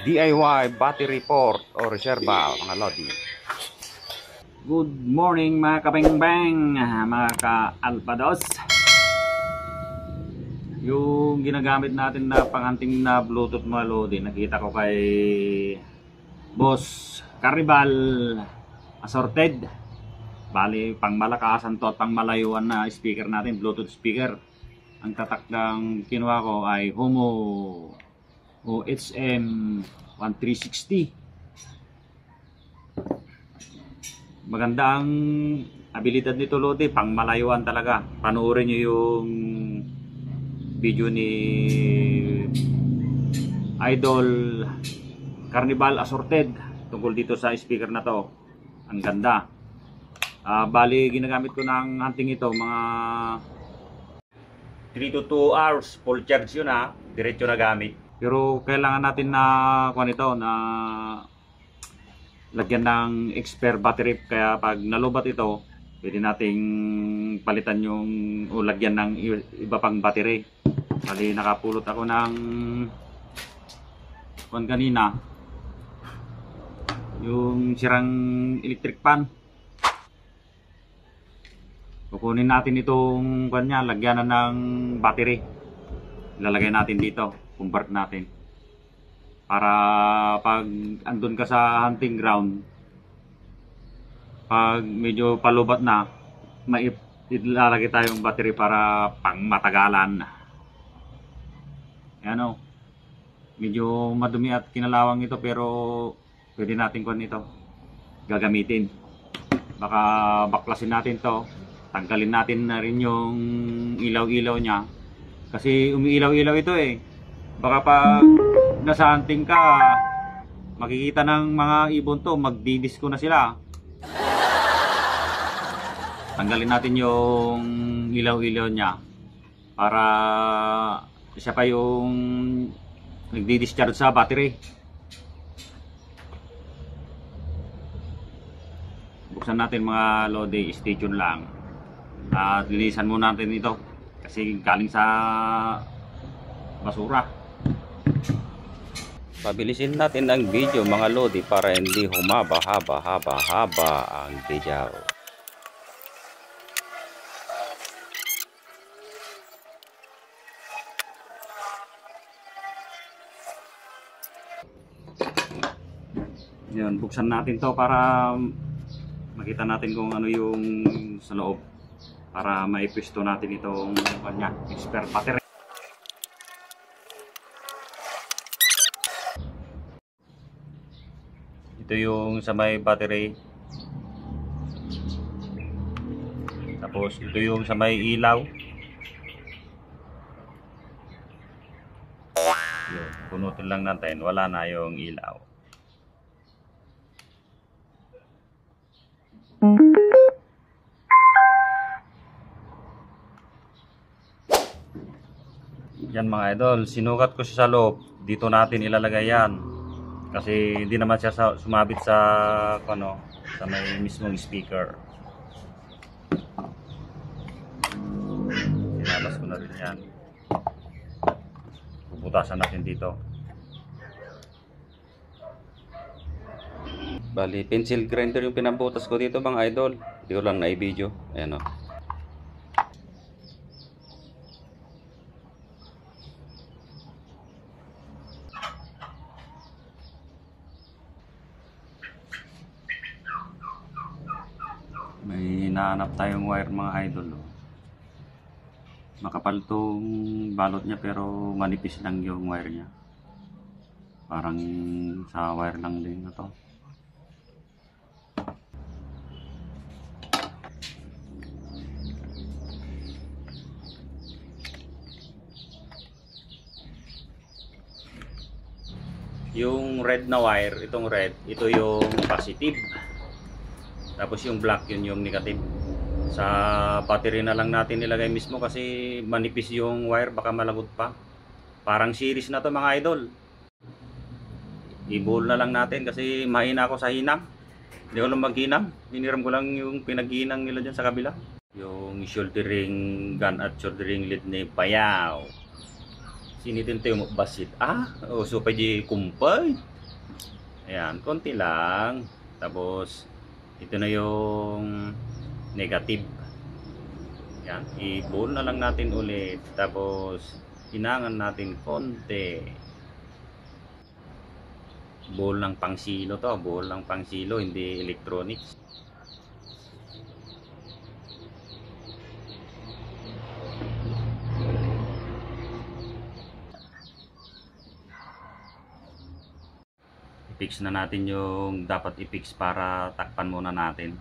DIY battery port o reserva mga lodi. Good morning mga kabengbeng, mga ka-alpados. Yung ginagamit natin na panganting na Bluetooth mga lodi, nakita ko kay Boss Carnival Assorted. Bali pang malakasan to at pang malayuan na speaker natin, Bluetooth speaker. Ang tatak ng kinuha ko ay Homo OHM 1360. Maganda ang abilidad nito lodi, pang malayuan talaga. Panoorin nyo yung video ni Idol Carnival Assorted tungkol dito sa speaker na to. Ang ganda. Bali ginagamit ko ng hunting ito mga 3 to 2 hours full charge yun, diretso na gamit. Pero kailangan natin na ito na lagyan ng expert battery, kaya pag nalubat ito pwede nating palitan yung o lagyan ng iba pang battery. Bali nakapulot ako ng kanina, yung sirang electric pan. Kukunin natin itong kanya, lagyan na ng battery. Ilalagay natin dito, convert natin. Para pag andun ka sa hunting ground, pag medyo palubat na, ilalagay tayong battery para pang matagalan. Ayan o. Medyo madumi at kinalawang ito pero pwede natin ito gagamitin. Baka baklasin natin to. Tanggalin natin na rin yung ilaw-ilaw niya. Kasi umiilaw-ilaw ito eh. Baka pag nasa hunting ka, makikita ng mga ibon to, magdidisco na sila. Tanggalin natin yung ilaw-ilaw niya para siya pa yung nagdi-discharge sa battery. Buksan natin mga lodi, stay tuned lang. At linisan muna natin ito kasi galing sa basura. Pabilisin natin ang video mga lodi para hindi humaba-haba ang video. Yan, buksan natin to para makita natin kung ano yung sa loob, para maipisto natin itong kanya expert battery. Ito yung sa may battery, tapos ito yung sa may ilaw. Yun, punutin lang natin, wala na yung ilaw. Yan mga idol, sinukat ko siya sa loob. Dito natin ilalagay yan. Kasi hindi naman siya sumabit sa sa may mismong speaker. Sinabas ko na rin yan. Bubutasan natin dito. Bali, pencil grinder yung pinabutas ko dito mga idol. Hindi ko lang na-video. Ayan o. May nahanap tayong wire mga idol. Makapal tong balot niya pero manipis lang yung wire niya. Parang sa wire lang din na to. Yung red na wire, itong red, ito yung positive. Tapos yung black, yun yung negative. Sa battery na lang natin nilagay mismo kasi manipis yung wire, baka malagot pa. Parang series na to mga idol. I-bowl na lang natin kasi mahina ako sa hinang. Hindi ko lang maghinang. Hiniram ko lang yung pinaghinang nila dyan sa kabila. Yung shouldering gun at shouldering lead ni Payaw. Sinitin tayo basit. O so pa di kumpay. Ayan, konti lang. Tapos ito na yung negative. Ayan, i-ball na lang natin ulit. Tapos hinangan natin konti. Ball ng pangsilo to, ball ng pangsilo, hindi electronics. I-fix na natin yung dapat i-fix para takpan muna natin.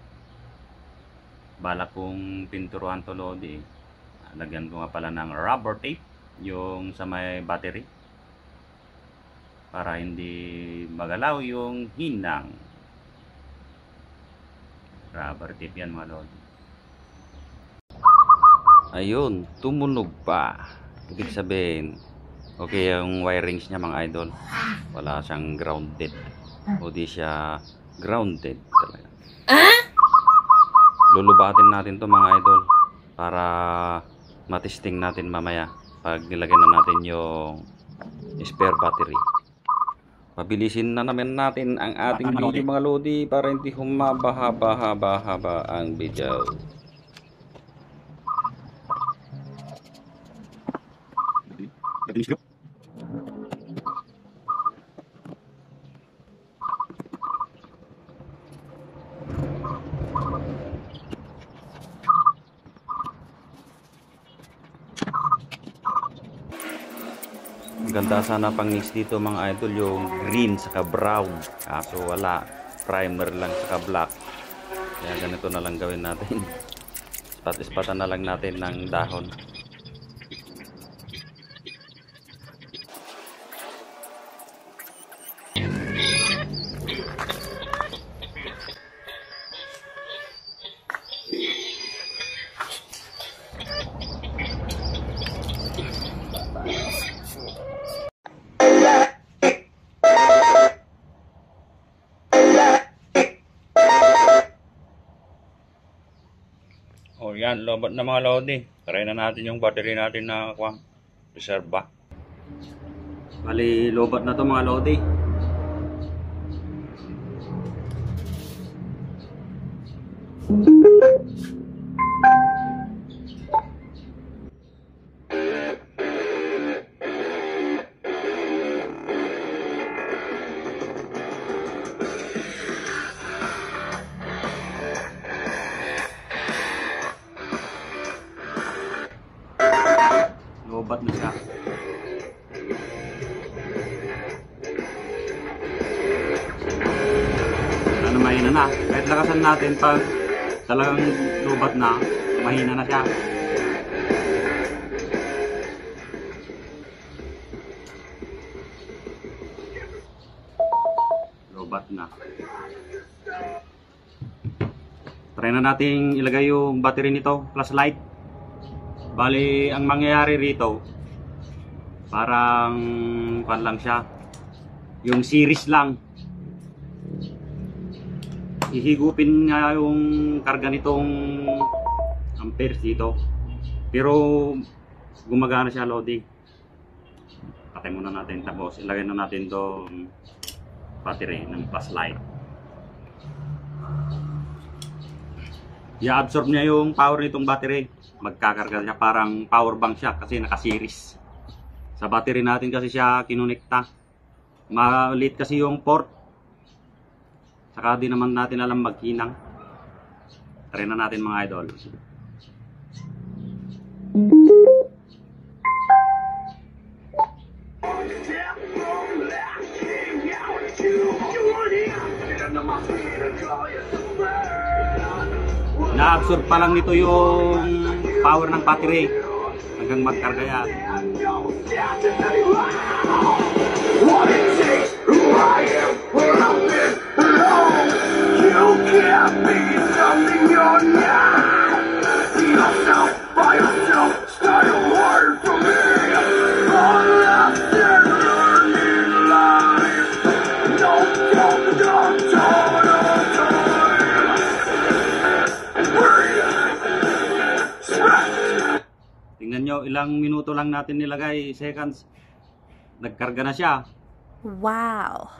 Balak kong pinturuan to Lodi. Lagyan ko nga pala ng rubber tape yung sa may battery para hindi magalaw yung hinang. Rubber tape yan mga Lodi. Ayun, tumunog pa. Ibig sabihin okay yung wirings niya mga idol. Wala siyang grounded. O di siya grounded talaga. Lulubatin natin to mga idol para matesting natin mamaya pag nilagyan na natin yung spare battery. Pabilisin na naman natin ang ating video mga Lodi para hindi humaba-haba ang video. Ganda sana pang mix dito mga idol yung green saka brown, kaso wala, primer lang saka black. Kaya ganito na lang gawin natin. Ispat-ispatan na lang natin ng dahon. O yan, lobat na mga Lodi. Try na natin yung battery natin na reserva. Bali, lobat na to mga Lodi. Lobat na siya. Ano, mahina na. Kahit lakasan natin pag talagang lobat na, mahina na siya. Lobat na. Try na natin ilagay yung battery nito, flashlight. Bali, ang mangyayari rito, parang pan lang siya. Yung series lang. Ihigupin nga yung karga nitong amperes dito. Pero gumagana siya Lodi. Patay muna natin, tapos ilagay na natin itong battery ng flashlight. I-absorb niya yung power nitong battery. Magkakarga siya, parang power bank siya kasi naka-series. Sa battery natin kasi siya kinonekta. Maliit kasi yung port. Saka di naman natin alam magkinang. Try na natin mga idol. Na-absorb pa lang nito yung power ng battery hanggang magkarga yan. Tingnan nyo, ilang minuto lang natin nilagay, seconds, nagkarga na siya. Wow.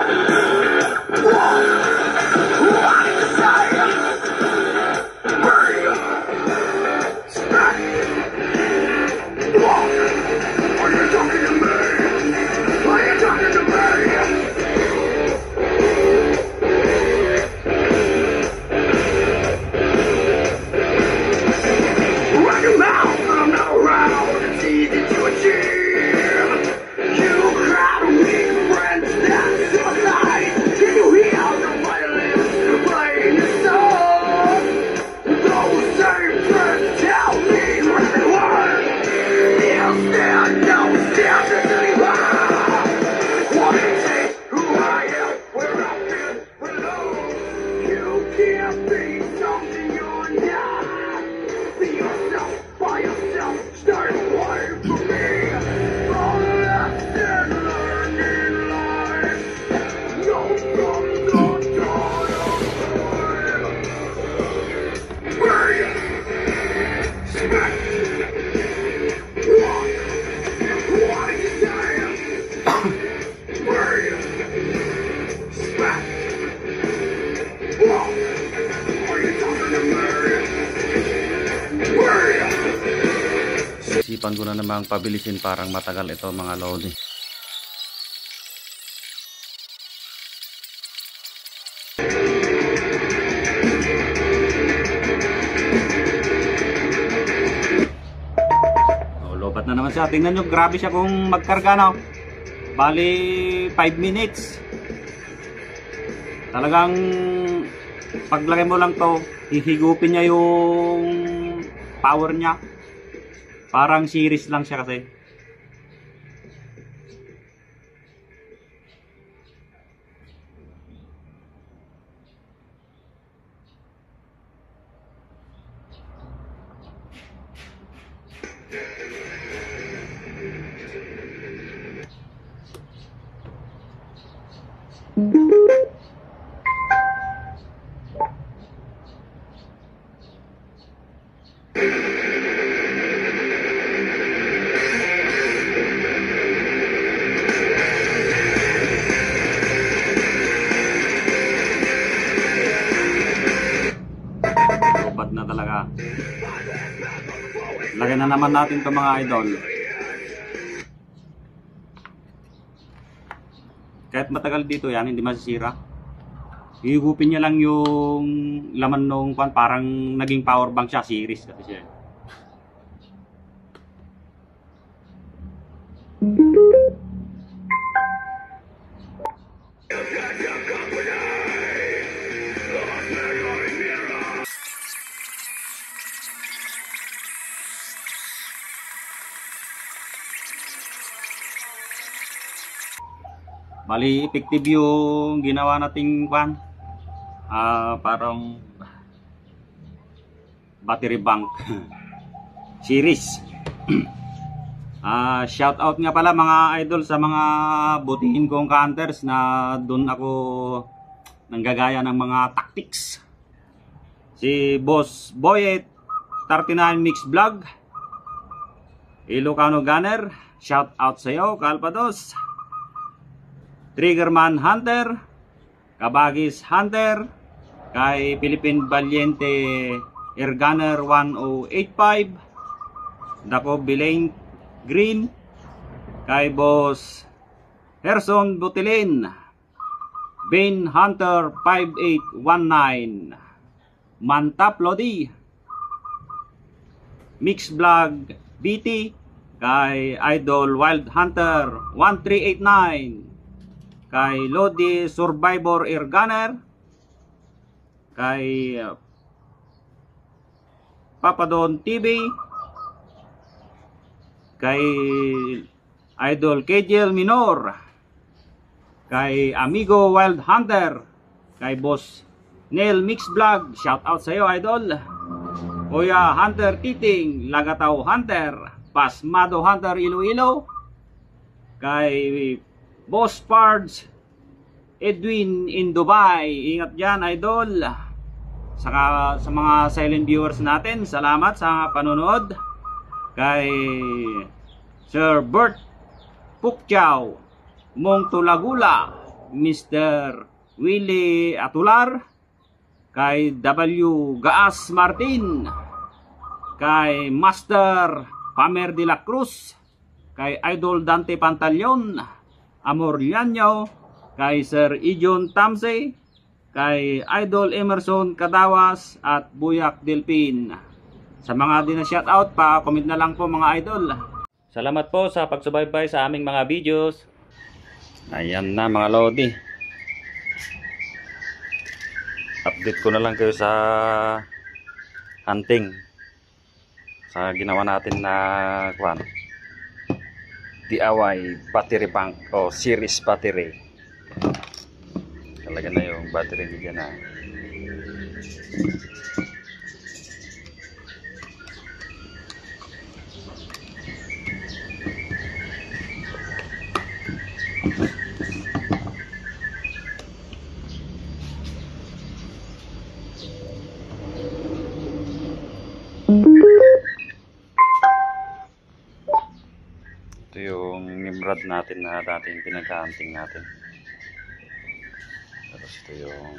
Isipan ko na namang pabilisin, parang matagal ito mga lodi. Lobat na naman siya. Tingnan nyo, grabe siya kung magkarga, no? Bali 5 minutes. Talagang paglagay mo lang to, hihigupin niya yung power niya. Parang series lang siya kasi. Lobat na talaga. Lagyan na naman natin ito mga idol. Kahit matagal dito yan, hindi masisira. Hihigupin niya lang yung laman nung parang naging power bank siya, series kasi siya. Bali, effective yung ginawa nating parang battery bank series. Shout out nga pala mga idol sa mga butihin kong hunters na doon ako nanggagaya ng mga tactics. Si Boss Boyet 39 Mix Vlog, Ilocano Gunner, shout out sa iyo, Kalpados. Triggerman Hunter, Kabagis Hunter, kay Philippine Valiente Air Gunner 1085, Dako Bilain Green, kay Boss Herson Butilin, Bane Hunter 5819, Mantap Lodi, Mix Vlog BT, kay Idol Wild Hunter 1389, kay Lodi Survivor Air Gunner, kay Papadon TV, kay Idol KJL Minor, kay Amigo Wild Hunter, kay Boss Neil Mix Vlog, shout out sa iyo idol. Kuya Hunter Titing, Lagataw Hunter, Pasmado Hunter Iloilo, kay Boss Pards Edwin in Dubai, ingat dyan idol. Saka sa mga silent viewers natin, salamat sa panonood. Kay Sir Bert Pukchow, Mong Tulagula, Mr. Willie Atular, kay W. Gaas Martin, kay Master Pamer de la Cruz, kay Idol Dante Pantaleon, Amor Lianyo, kay Sir Ijon Tamse, kay Idol Emerson Kadawas at Buyak Delpin. Sa mga di na shoutout, pa-comment na lang po mga idol. Salamat po sa pagsubaybay sa aming mga videos. Ayan na mga lodi. Update ko na lang kayo sa hunting. Sa ginawa natin na DIY battery bank o series battery. Talaga na yung battery niya na. Ito yung Nimrod natin na dating pinagka-hunting natin. Tapos ito yung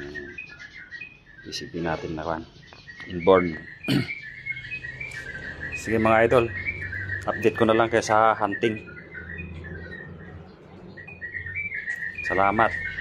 isipin natin na inborn. Sige mga idol, update ko na lang kayo sa hunting. Salamat.